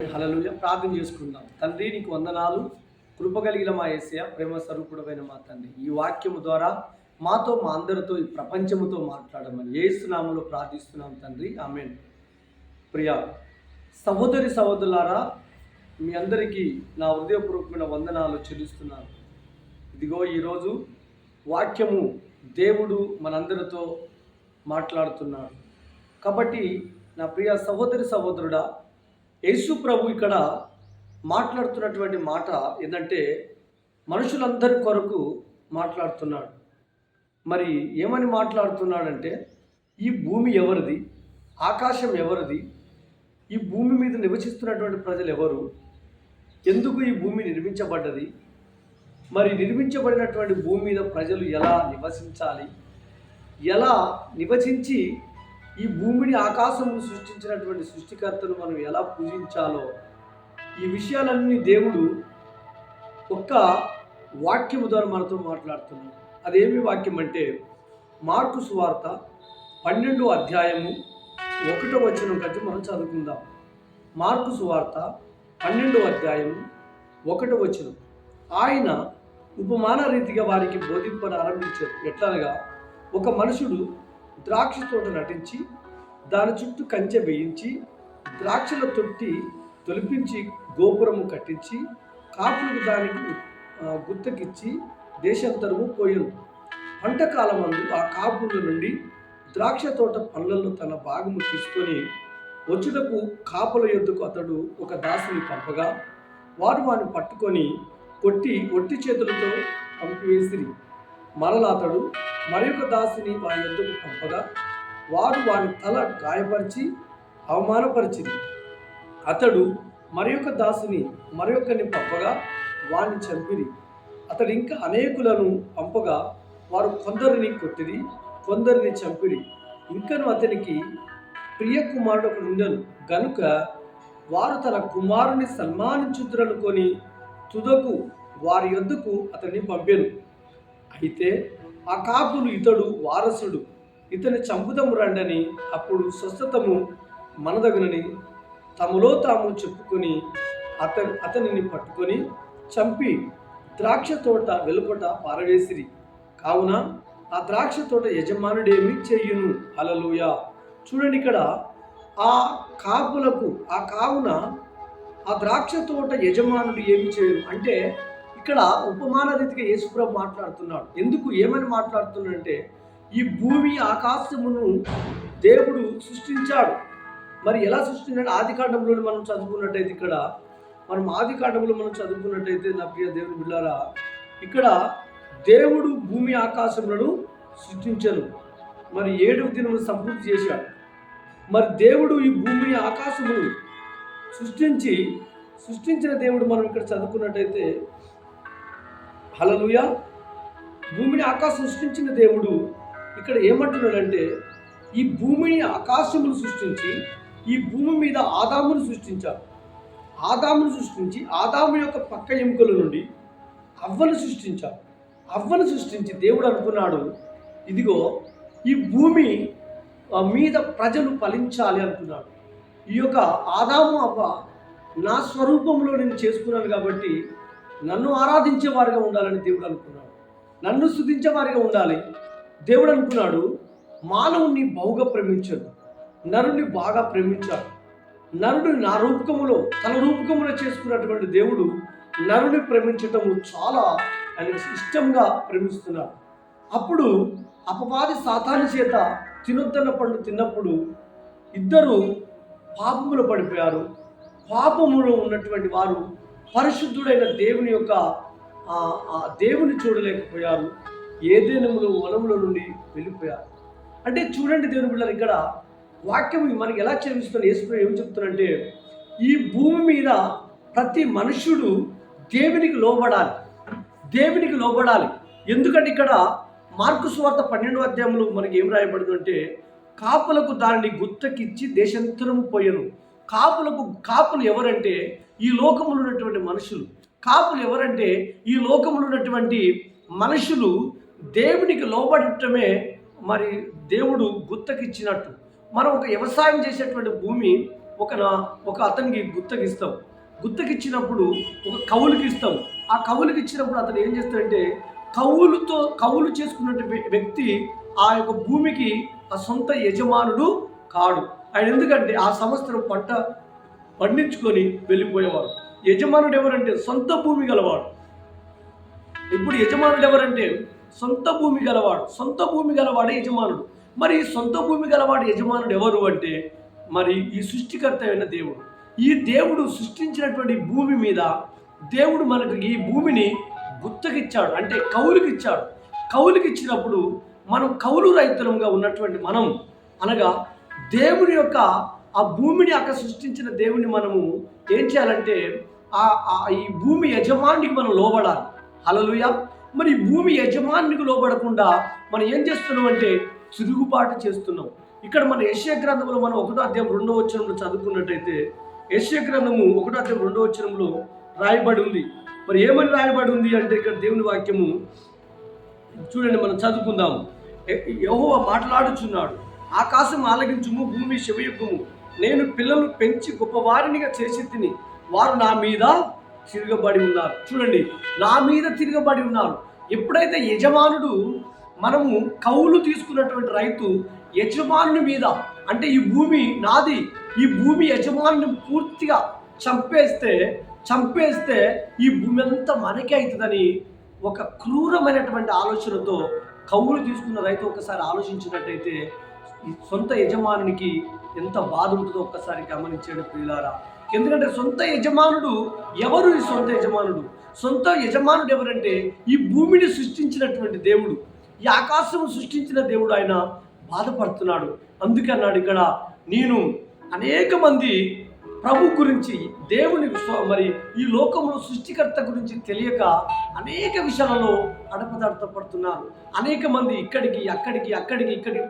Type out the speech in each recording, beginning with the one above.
హల్లెలూయా. ప్రార్థన చేసుకుందాం. తండ్రి నీకు వందనాలు. కృప కలిగిన మా యేసయ్య, ప్రేమ స్వరూపుడమైన మా తండ్రి, ఈ వాక్యము ద్వారా మాతో మా అందరితో ఈ ప్రపంచముతో మాట్లాడమని యేసు నామములో ప్రార్థిస్తున్నాం తండ్రి. ఆమేన్. ప్రియ సహోదరి సహోదరులారా, మీ అందరికీ నా హృదయపూర్వకమైన వందనాలు చెల్లిస్తున్నాను. ఇదిగో ఈరోజు వాక్యము దేవుడు మనందరితో మాట్లాడుతున్నాడు. కాబట్టి నా ప్రియ సహోదరి సహోదరుడా, యేసు ప్రభు ఇక్కడ మాట్లాడుతున్నటువంటి మాట ఏంటంటే మనుషులందరి కొరకు మాట్లాడుతున్నాడు. మరి ఏమని మాట్లాడుతున్నాడంటే, ఈ భూమి ఎవరిది, ఆకాశం ఎవరిది, ఈ భూమి మీద నివసిస్తున్నటువంటి ప్రజలు ఎవరు, ఎందుకు ఈ భూమి నిర్మించబడ్డది, మరి నిర్మించబడినటువంటి భూమి మీద ప్రజలు ఎలా నివసించాలి, ఎలా నివసించి ఈ భూమిని ఆకాశమును సృష్టించినటువంటి సృష్టికర్తను మనం ఎలా పూజించాలో, ఈ విషయాలన్నీ దేవుడు ఒక్క వాక్యము ద్వారా మనతో మాట్లాడుతున్నాడు. అదేమి వాక్యం అంటే, మార్కు సువార్త 12వ అధ్యాయము 1వ వచనం కంటే మనం చదువుకుందాం. మార్కు సువార్త 12వ అధ్యాయము 1వ వచనం. ఆయన ఉపమాన రీతిగా వారికి బోధింపని ఆరంభించారు. ఎట్లనగా, ఒక మనుషుడు ద్రాక్ష తోట నటించి దాని చుట్టూ కంచె వేయించి ద్రాక్షల తొట్టి తొలిపించి గోపురము కట్టించి కాపులకు దానికి గుత్తకిచ్చి దేశాంతరము పోయెను. పంటకాలమందు ఆ కాపుల నుండి ద్రాక్ష తోట పనులలో తన భాగము తీసుకొని వచ్చుటకు కాపుల యొద్దకు అతడు ఒక దాసిని పంపగా, వారు వారిని పట్టుకొని కొట్టి ఒట్టి చేతులతో పంపివేసిరి. మరలా అతడు మరొక దాసిని వారి యొద్దకు పంపగా, వారు వారి తల గాయపరిచి అవమానపరిచిరి. అతడు మరొక దాసిని మరొకరిని పంపగా వారిని చంపిరి. అతడు ఇంకా అనేకులను పంపగా వారు కొందరిని కొట్టిరి, కొందరిని చంపిరి. ఇంకను అతనికి ప్రియ కుమారుడు ఒకడు ఉండెను గనుక వారు తన కుమారుని సన్మానించుదురనుకొని తుదకు వారి యొద్దకు అతన్ని పంపెను. అయితే ఆ కాపులు, ఇతడు వారసుడు, ఇతని చంపుదము రండని, అప్పుడు స్వస్థతము మనదగునని తమలో తాము చెప్పుకొని అతనిని పట్టుకొని చంపి ద్రాక్ష తోట వెలుపట పారవేసిరి. కావున ఆ ద్రాక్ష తోట యజమానుడేమి చెయ్యును? హల్లెలూయా. చూడండి, ఇక్కడ ఆ కాపులకు కావున ఆ ద్రాక్ష తోట యజమానుడు ఏమి చేయను అంటే, ఇక్కడ ఉపమాన రీతిగా యేసుప్రభు మాట్లాడుతున్నాడు. ఎందుకు, ఏమని మాట్లాడుతున్నాడంటే, ఈ భూమి ఆకాశమును దేవుడు సృష్టించాడు. మరి ఎలా సృష్టించాడు? ఆదికాండంలో మనం చదువుకున్నట్టయితే, ఇక్కడ మనం ఆదికాండంలో చదువుకున్నట్టయితే నా ప్రియ దేవుని బిడ్డలారా, ఇక్కడ దేవుడు భూమి ఆకాశములను సృష్టించను. మరి 7వ దినమును సంపూర్తి చేశాడు. మరి దేవుడు ఈ భూమిని ఆకాశమును సృష్టించిన దేవుడు మనం ఇక్కడ చదువుకున్నట్టయితే, హల్లెలూయా, భూమిని ఆకాశం సృష్టించిన దేవుడు ఇక్కడ ఏమంటున్నాడంటే, ఈ భూమిని ఆకాశమును సృష్టించి ఈ భూమి మీద ఆదామును సృష్టించాడు. ఆదామును సృష్టించి ఆదాము యొక్క పక్క ఎముకల నుండి అవ్వను సృష్టించాడు. అవ్వను సృష్టించి దేవుడు అనుకున్నాడు, ఇదిగో ఈ భూమి మీద ప్రజలు ఫలించాలి అనుకున్నాడు. ఈ యొక్క ఆదాము అవ్వ నా స్వరూపంలో నేను చేసుకున్నాను కాబట్టి నన్ను ఆరాధించే వారిగా ఉండాలని దేవుడు అనుకున్నాడు. నన్ను స్తుతించే వారిగా ఉండాలి దేవుడు అనుకున్నాడు. మానవుణ్ణి బహుగా ప్రేమించాడు, నరుని బాగా ప్రేమించాడు. నరుడు నా రూపకములో, తన రూపకములో చేసుకున్నటువంటి దేవుడు నరుని ప్రేమించటము చాలా ఆయన ఇష్టంగా ప్రేమిస్తున్నాడు. అప్పుడు అపవాది సాతాను చేత తినొద్దన్న పండు తిన్నప్పుడు ఇద్దరు పాపములో పడిపోయారు. పాపములో ఉన్నటువంటి వారు పరిశుద్ధుడైన దేవుని యొక్క దేవుని చూడలేకపోయారు. ఏదెనుములో వనముల నుండి వెళ్ళిపోయారు. అంటే చూడండి దేవుని బిడ్డలు, ఇక్కడ వాక్యం మనకి ఎలా చేస్తుంది. యేసు ఏం చెప్తున్నారంటే, ఈ భూమి మీద ప్రతి మనుష్యుడు దేవునికి లోబడాలి, దేవునికి లోబడాలి. ఎందుకంటే ఇక్కడ మార్కు సువార్త 12వ అధ్యాయంలో మనకి ఏం రాయబడుతుందంటే, కాపులకు దానిని గుత్తకిచ్చి దేశాంతరము పోయెను. కాపులు ఎవరంటే ఈ లోకములో ఉన్నటువంటి మనుషులు. కాపులు ఎవరంటే ఈ లోకములో ఉన్నటువంటి మనుషులు దేవునికి లోబడటమే మరి దేవుడు గుత్తకిచ్చినట్టు. మనం ఒక వ్యవసాయం చేసేటువంటి భూమి ఒక అతనికి గుత్తకిస్తాం. గుత్తకిచ్చినప్పుడు ఒక కవులుకి ఇస్తాం. ఆ కవులుకి ఇచ్చినప్పుడు అతను ఏం చేస్తాడంటే కవులు చేసుకున్నటువంటి వ్యక్తి ఆ యొక్క భూమికి ఆ సొంత యజమానుడు కాడు. ఆయన ఎందుకంటే ఆ సంవత్సరం పంట పండించుకొని వెళ్ళిపోయేవాడు. యజమానుడు ఎవరంటే సొంత భూమి గలవాడు. ఇప్పుడు యజమానుడు ఎవరంటే సొంత భూమి గలవాడు. సొంత భూమి గలవాడే యజమానుడు. మరి సొంత భూమి గలవాడు యజమానుడు ఎవరు అంటే మరి ఈ సృష్టికర్త అయిన దేవుడు. ఈ దేవుడు సృష్టించినటువంటి భూమి మీద దేవుడు మనకు ఈ భూమిని గుత్తకిచ్చాడు, అంటే కౌలుకిచ్చాడు. కౌలుకిచ్చినప్పుడు మనం కౌలు రైతులంగా ఉన్నటువంటి మనం, అనగా దేవుని యొక్క ఆ భూమిని అక్కడ సృష్టించిన దేవుని మనము ఏం చేయాలంటే ఈ భూమి యజమానికి మనం లోబడాలి. హల్లెలూయా. మరి భూమి యజమానికి లోబడకుండా మనం ఏం చేస్తున్నాం అంటే తిరుగుబాటు చేస్తున్నాం. ఇక్కడ మన యెషయా గ్రంథంలో మనం 1వ అధ్యాయం 2వ వచనంలో చదువుకున్నట్టయితే యెషయా గ్రంథము 1వ అధ్యాయం 2వ వచనంలో రాయబడి ఉంది. మరి ఏమని రాయబడి ఉంది అంటే ఇక్కడ దేవుని వాక్యము చూడండి, మనం చదువుకుందాం. యెహోవా మాట్లాడుచున్నాడు, ఆకాశం ఆలకించుము, భూమి చెవియొగ్గుము. నేను పిల్లలు పెంచి గొప్పవారినిగా చేసి తిని వారు నా మీద తిరగబడి ఉన్నారు. చూడండి, నా మీద తిరగబడి ఉన్నారు. ఎప్పుడైతే యజమానుడు, మనము కౌలు తీసుకున్నటువంటి రైతు యజమానుని మీద, అంటే ఈ భూమి నాది, ఈ భూమి యజమానుని పూర్తిగా చంపేస్తే ఈ భూమి అంతా మనకే అవుతుందని ఒక క్రూరమైనటువంటి ఆలోచనతో కౌలు తీసుకున్న రైతు ఒక్కసారి ఆలోచించినట్టయితే ఈ సొంత యజమానునికి ఎంత బాధ ఉంటుందో ఒక్కసారి గమనించండి ప్రియులారా. ఎందుకంటే సొంత యజమానుడు ఎవరు? ఈ సొంత యజమానుడు ఎవరంటే ఈ భూమిని సృష్టించినటువంటి దేవుడు, ఈ ఆకాశం సృష్టించిన దేవుడు. ఆయన బాధపడుతున్నాడు. అందుకే అన్నాడు ఇక్కడ, నేను అనేక మంది ప్రభు గురించి, దేవుని మరి ఈ లోకంలో సృష్టికర్త గురించి తెలియక అనేక విషయాలలో అడపదడపడుతున్నారు. అనేక మంది ఇక్కడికి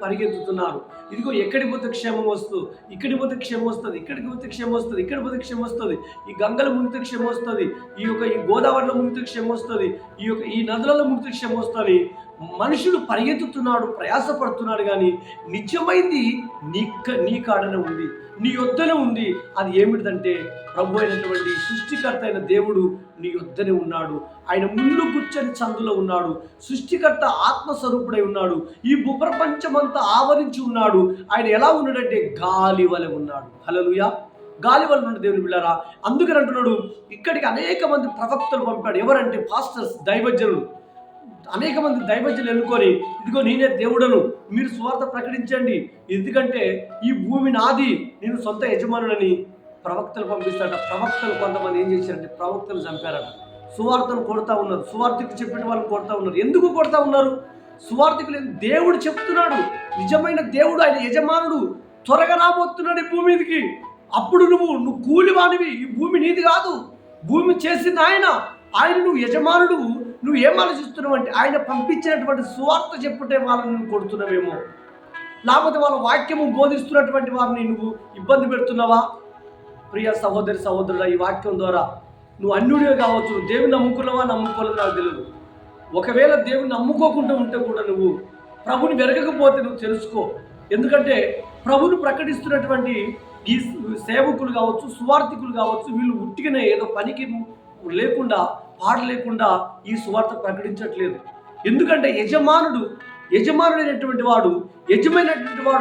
పరిగెత్తుతున్నారు. ఇదిగో ఎక్కడికి పోతే క్షేమం వస్తుంది, ఇక్కడికి పోతే క్షేమం వస్తుంది, ఇక్కడికి పోతే క్షేమం వస్తుంది, ఇక్కడ పోతే క్షేమం వస్తుంది, ఈ గంగల మునిగితే క్షేమం వస్తుంది, ఈ గోదావరిలో మునిగితే క్షేమం వస్తుంది, ఈ నదులలో మునిగితే క్షేమం వస్తుంది. మనుషులు పరిగెత్తుతున్నాడు, ప్రయాసపడుతున్నాడు, కానీ నిజమైంది నీ కాడనే ఉంది, నీ యొద్దనే ఉంది. అది ఏమిటంటే ప్రభు అయినటువంటి సృష్టికర్త అయిన దేవుడు నీ యొద్దనే ఉన్నాడు. ఆయన ముందు కూర్చొని చందులో ఉన్నాడు. సృష్టికర్త ఆత్మస్వరూపుడై ఉన్నాడు. ఈ భూప్రపంచమంతా ఆవరించి ఉన్నాడు. ఆయన ఎలా ఉన్నాడంటే గాలి వలె ఉన్నాడు. హల్లెలూయా. గాలి వలె ఉన్నాడు దేవుని బిడ్డలారా. అందుకని అంటున్నాడు, ఇక్కడికి అనేక మంది ప్రవక్తలు పంపాడు. ఎవరంటే పాస్టర్స్, దైవజనులు. అనేక మంది దైవజనులు ఎన్నుకొని, ఇదిగో నేనే దేవుడను, మీరు సువార్త ప్రకటించండి, ఎందుకంటే ఈ భూమి నాది, నేను సొంత యజమానులని ప్రవక్తలు పంపిస్తాడ. ప్రవక్తలు కొంతమంది ఏం చేశారంటే ప్రవక్తలు చంపారట. సువార్తను కొడతా ఉన్నారు, సువార్తకు చెప్పిన వాళ్ళని కొడతా ఉన్నారు. ఎందుకు కొడతా ఉన్నారు? సువార్తకులు దేవుడు చెప్తున్నాడు, నిజమైన దేవుడు, ఆయన యజమానుడు త్వరగా రాబోతున్నాడు ఈ భూమి మీదకి. అప్పుడు నువ్వు కూలివానివి, ఈ భూమి నీది కాదు, భూమి చేసింది ఆయన నువ్వు యజమానుడు. నువ్వు ఏం ఆలోచిస్తున్నావు అంటే ఆయన పంపించినటువంటి సువార్త చెప్పుటే వాళ్ళని నువ్వు కొడుతున్నావేమో, లేకపోతే వాళ్ళ వాక్యము బోధిస్తున్నటువంటి వారిని నువ్వు ఇబ్బంది పెడుతున్నావా? ప్రియ సహోదరుడా, ఈ వాక్యం ద్వారా నువ్వు అన్యుడివే కావచ్చు, దేవుని నమ్ముకున్నావా నమ్ముకోలేదు నాకు తెలియదు. ఒకవేళ దేవుని నమ్ముకోకుండా ఉంటే కూడా నువ్వు ప్రభుని వెరగకపోతే నువ్వు తెలుసుకో. ఎందుకంటే ప్రభుని ప్రకటిస్తున్నటువంటి ఈ సేవకులు కావచ్చు, సువార్థికులు కావచ్చు, వీళ్ళు ఉట్టిగానే ఏదో పనికి లేకుండా, పాట లేకుండా ఈ సువార్త ప్రకటించట్లేదు. ఎందుకంటే యజమానుడైనటువంటి వాడు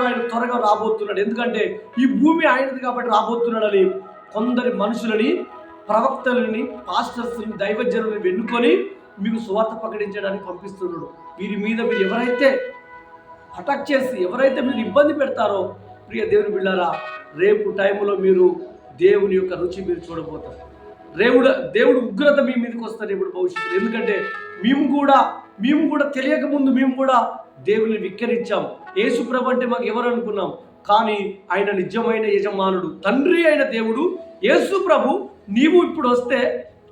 ఆయన త్వరగా రాబోతున్నాడు. ఎందుకంటే ఈ భూమి ఆయనది కాబట్టి రాబోతున్నాడని కొందరి మనుషులని, ప్రవక్తలని, పాస్టర్స్ని, దైవజనులని వెన్నుకొని మీకు సువార్త ప్రకటించడానికి పంపిస్తున్నాడు. వీరి మీద మీరు ఎవరైతే అటాక్ చేసి, ఎవరైతే మీరు ఇబ్బంది పెడతారో ప్రియ దేవుని బిడ్డలారా, రేపు టైంలో మీరు దేవుని యొక్క రుచి మీరు చూడబోతారు. దేవుడు ఉగ్రత మీ మీదకి వస్తారు ఇప్పుడు భవిష్యత్తులో. ఎందుకంటే మేము కూడా తెలియక ముందు మేము కూడా దేవుని విక్కరించాం. యేసు ప్రభు అంటే మాకు ఎవరు అనుకున్నాం, కానీ ఆయన నిజమైన యజమానుడు, తండ్రి అయిన దేవుడు యేసు ప్రభు. నీవు ఇప్పుడు వస్తే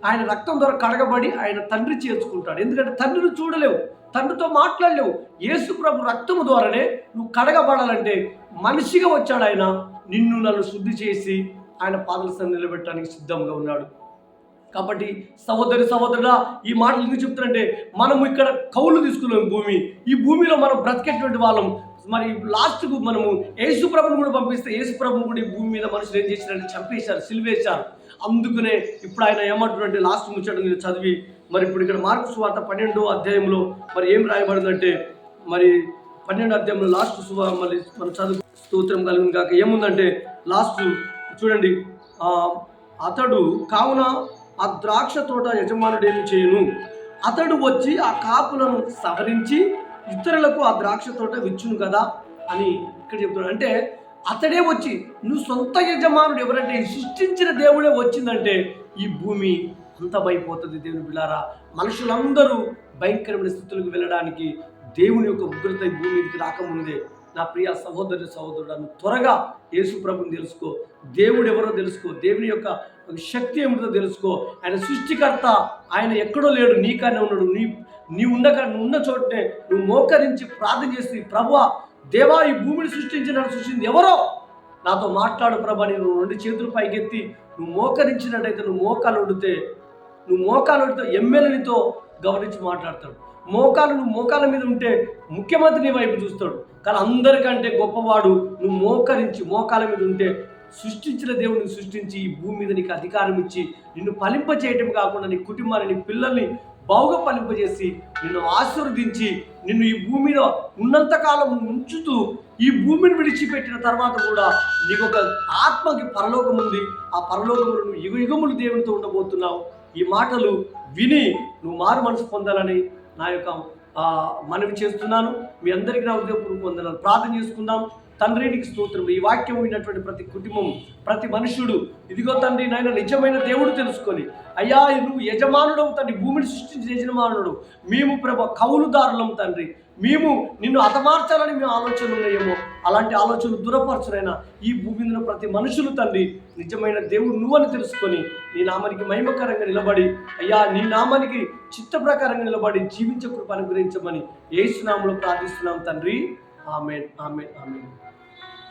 ఆయన రక్తం ద్వారా కడగబడి ఆయన తండ్రి చేర్చుకుంటాడు. ఎందుకంటే తండ్రిని చూడలేవు, తండ్రితో మాట్లాడలేవు. యేసు ప్రభు రక్తము ద్వారానే నువ్వు కడగబడాలంటే మనిషిగా వచ్చాడు ఆయన. నన్ను శుద్ధి చేసి ఆయన పాదల సన్నిధిలో నిలబెట్టడానికి సిద్ధంగా ఉన్నాడు. కాబట్టి సహోదరుడా, ఈ మాటలు ఎందుకు చెప్తారంటే, మనము ఇక్కడ కౌలు తీసుకున్నాం భూమి. ఈ భూమిలో మనం బ్రతికేటువంటి వాళ్ళం. మరి లాస్ట్కు మనము యేసు ప్రభుని కూడా పంపిస్తే యేసు ప్రభుని కూడా ఈ భూమి మీద మనుషులు ఏం చేశారంటే చంపేశారు, సిలువేశారు. అందుకనే ఇప్పుడు ఆయన ఏమంటున్నారంటే లాస్ట్ ముచ్చట నేను చదివి మరి ఇప్పుడు ఇక్కడ మార్కు సువార్త 12వ అధ్యాయంలో మరి ఏం రాయబడిందంటే మరి 12వ అధ్యాయంలో లాస్ట్ మళ్ళీ మనం చదువు స్తోత్రం కలిగిన కాక ఏముందంటే లాస్ట్ చూడండి, అతడు కావున ఆ ద్రాక్ష తోట యజమానుడు ఏమి చేయను, అతడు వచ్చి ఆ కాపులను సవరించి ఇతరులకు ఆ ద్రాక్ష తోట విచ్చును కదా అని ఇక్కడ చెప్తున్నాడు. అంటే అతడే వచ్చి, నువ్వు సొంత యజమానుడు ఎవరంటే సృష్టించిన దేవుడే వచ్చిందంటే ఈ భూమి అంతమైపోతుంది. దేవుని బిడ్డలారా, మనుషులందరూ భయంకరమైన స్థితులకు వెళ్ళడానికి దేవుని యొక్క ఉగ్రత ఈ భూమి మీదకి రాకముందే నా ప్రియ సహోదరుడు త్వరగా యేసు ప్రభుని తెలుసుకో, దేవుడు ఎవరో తెలుసుకో, దేవుని యొక్క శక్తి ఏమిటో తెలుసుకో. ఆయన సృష్టికర్త, ఆయన ఎక్కడో లేడు, నీకనే ఉన్నాడు. నువ్వు ఉన్న చోటనే నువ్వు మోకరించి ప్రార్థన చేసి, ప్రభువా దేవా ఈ భూమిని సృష్టించింది ఎవరో నాతో మాట్లాడు ప్రభా, నువ్వు 2 చేతులు పైకెత్తి నువ్వు మోకరించినట్టయితే, నువ్వు మోకాలు ఒడితే ఎమ్మెల్యేనితో గౌరవించి మాట్లాడతాడు. నువ్వు మోకాల మీద ఉంటే ముఖ్యమంత్రి నీ వైపు చూస్తాడు. కానీ అందరికంటే గొప్పవాడు నువ్వు మోకాల మీద ఉంటే సృష్టించిన దేవుడిని సృష్టించి ఈ భూమి మీద నీకు అధికారం ఇచ్చి నిన్ను ఫలింప చేయటం కాకుండా నీ కుటుంబాన్ని, నీ పిల్లల్ని బావుగా ఫలింపజేసి నిన్ను ఆశీర్వదించి నిన్ను ఈ భూమిలో ఉన్నంతకాలం ఉంచుతూ ఈ భూమిని విడిచిపెట్టిన తర్వాత కూడా నీకు ఒక ఆత్మకి పరలోకం ఉంది. ఆ పరలోకములు నువ్వు యుగములు దేవునితో ఉండబోతున్నావు. ఈ మాటలు విని నువ్వు మారు మనసు పొందాలని నా యొక్క మనవి చేస్తున్నాను. మీ అందరికీ నా హృదయపూర్వక వందనాలు. ప్రార్థన చేసుకుందాం. తండ్రి నీకు స్తోత్రం. ఈ వాక్యం విన్నటువంటి ప్రతి కుటుంబం, ప్రతి మనుషుడు, ఇదిగో తండ్రి నాయన నిజమైన దేవుడు తెలుసుకొని, అయ్యా నువ్వు యజమానుడవు తండ్రి, భూమిని సృష్టించిన యజమానుడు, మేము కౌలుదారులం తండ్రి, మేము నిన్ను హతమార్చాలని మేము ఆలోచనలు ఉన్నాయేమో, అలాంటి ఆలోచనలు దూరపరచునైనా ఈ భూమి మీద ప్రతి మనుషులు తండ్రి నిజమైన దేవుడు నువ్వని తెలుసుకొని నీ నామానికి మహిమకరంగా నిలబడి, అయ్యా నీ నామానికి చిత్త ప్రకారంగా నిలబడి జీవించే కృప అనుగ్రహించమని యేసు నామములో ప్రార్థిస్తున్నాం తండ్రి. ఆమేన్, ఆమేన్, ఆమేన్.